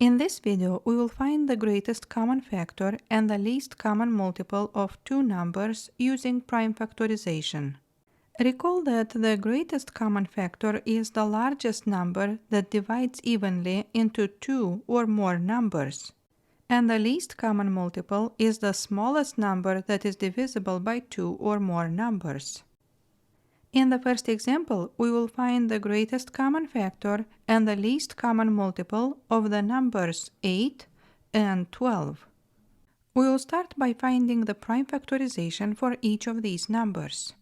In this video, we will find the greatest common factor and the least common multiple of two numbers using prime factorization. Recall that the greatest common factor is the largest number that divides evenly into two or more numbers, and the least common multiple is the smallest number that is divisible by two or more numbers. In the first example, we will find the greatest common factor and the least common multiple of the numbers 8 and 12. We will start by finding the prime factorization for each of these numbers.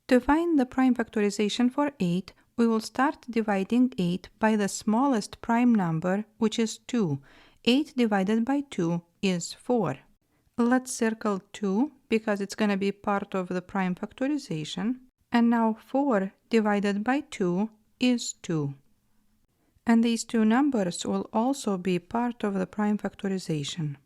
To find the prime factorization for 8, we will start dividing 8 by the smallest prime number, which is 2. 8 divided by 2 is 4. Let's circle 2 because it's going to be part of the prime factorization. And now 4 divided by 2 is 2. And these two numbers will also be part of the prime factorization.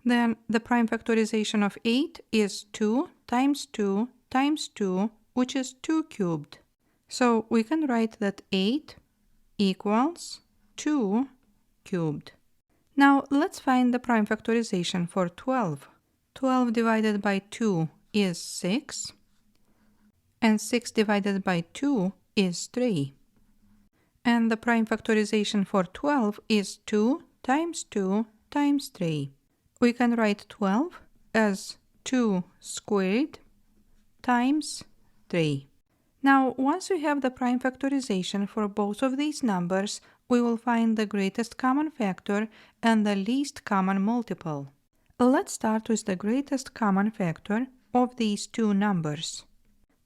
Then the prime factorization of 8 is 2 times 2 times 2, which is 2 cubed. So we can write that 8 equals 2 cubed. Now let's find the prime factorization for 12. 12 divided by 2 is 6. And 6 divided by 2 is 3. And the prime factorization for 12 is 2 times 2 times 3. We can write 12 as 2 squared times 3. Now, once we have the prime factorization for both of these numbers, we will find the greatest common factor and the least common multiple. Let's start with the greatest common factor of these two numbers.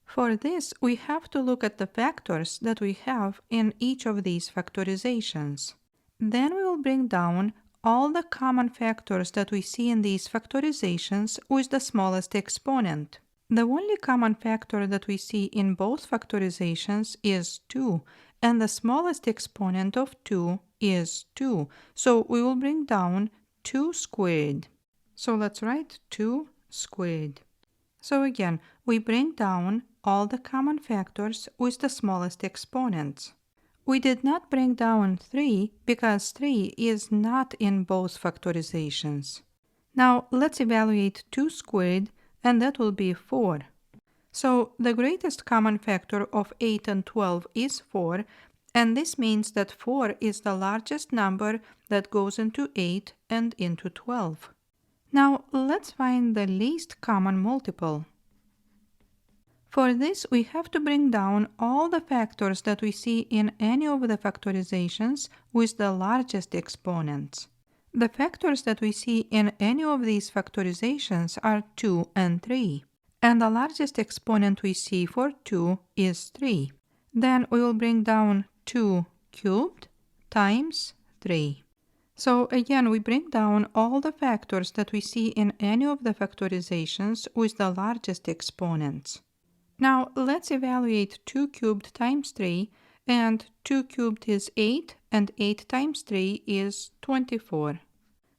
For this, we have to look at the factors that we have in each of these factorizations. Then we will bring down all the common factors that we see in these factorizations with the smallest exponent. The only common factor that we see in both factorizations is 2, and the smallest exponent of 2 is 2. So we will bring down 2 squared. So let's write 2 squared. So again, we bring down all the common factors with the smallest exponents. We did not bring down 3 because 3 is not in both factorizations. Now let's evaluate 2 squared, and that will be 4. So the greatest common factor of 8 and 12 is 4, and this means that 4 is the largest number that goes into 8 and into 12. Now let's find the least common multiple. For this, we have to bring down all the factors that we see in any of the factorizations with the largest exponents. The factors that we see in any of these factorizations are 2 and 3, and the largest exponent we see for 2 is 3. Then we will bring down 2 cubed times 3. So again, we bring down all the factors that we see in any of the factorizations with the largest exponents. Now let's evaluate 2 cubed times 3, and 2 cubed is 8, and 8 times 3 is 24.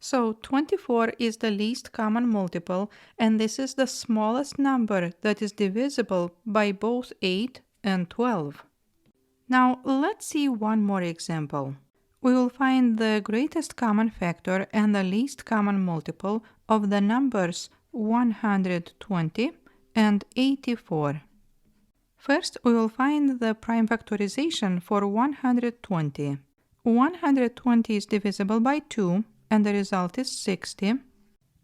So 24 is the least common multiple, and this is the smallest number that is divisible by both 8 and 12. Now let's see one more example. We will find the greatest common factor and the least common multiple of the numbers 120 and 84. First, we will find the prime factorization for 120. 120 is divisible by 2, and the result is 60.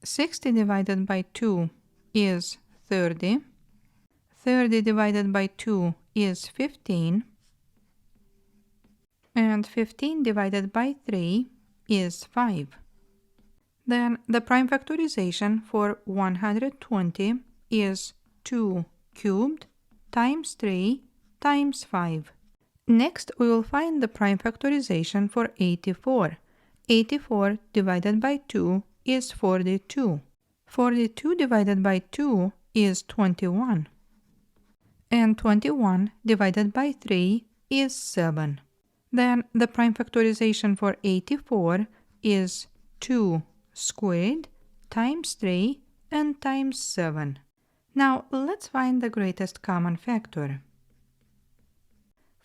60 divided by 2 is 30. 30 divided by 2 is 15. And 15 divided by 3 is 5. Then the prime factorization for 120 is 2 cubed times 3 times 5. Next, we will find the prime factorization for 84. 84 divided by 2 is 42. 42 divided by 2 is 21. And 21 divided by 3 is 7. Then the prime factorization for 84 is 2 squared times 3 and times 7. Now let's find the greatest common factor.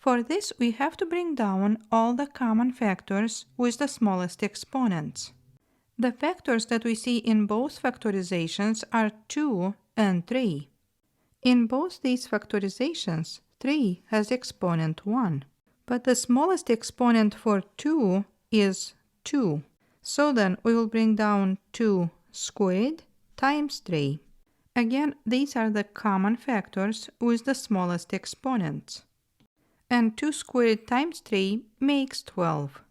For this, we have to bring down all the common factors with the smallest exponents. The factors that we see in both factorizations are 2 and 3. In both these factorizations, 3 has exponent 1, but the smallest exponent for 2 is 2. So then we will bring down 2 squared times 3. Again, these are the common factors with the smallest exponents. And 2 squared times 3 makes 12.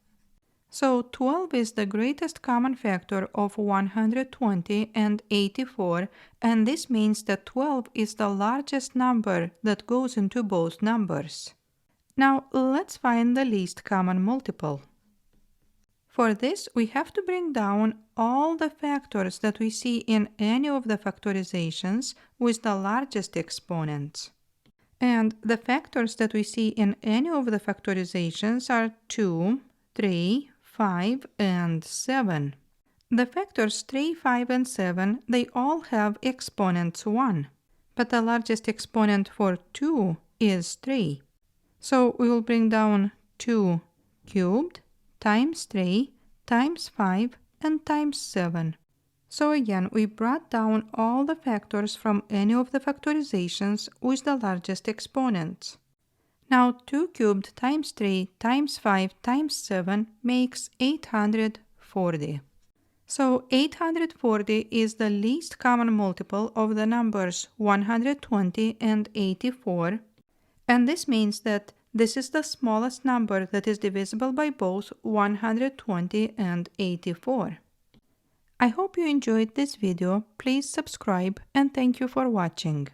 So 12 is the greatest common factor of 120 and 84, and this means that 12 is the largest number that goes into both numbers. Now let's find the least common multiple. For this, we have to bring down all the factors that we see in any of the factorizations with the largest exponents. And the factors that we see in any of the factorizations are 2, 3, 5, and 7. The factors 3, 5, and 7, they all have exponents 1, but the largest exponent for 2 is 3. So we will bring down 2 cubed times 3 times 5 and times 7. So again, we brought down all the factors from any of the factorizations with the largest exponents. Now 2 cubed times 3 times 5 times 7 makes 840. So 840 is the least common multiple of the numbers 120 and 84, and this means that this is the smallest number that is divisible by both 120 and 84. I hope you enjoyed this video. Please subscribe and thank you for watching.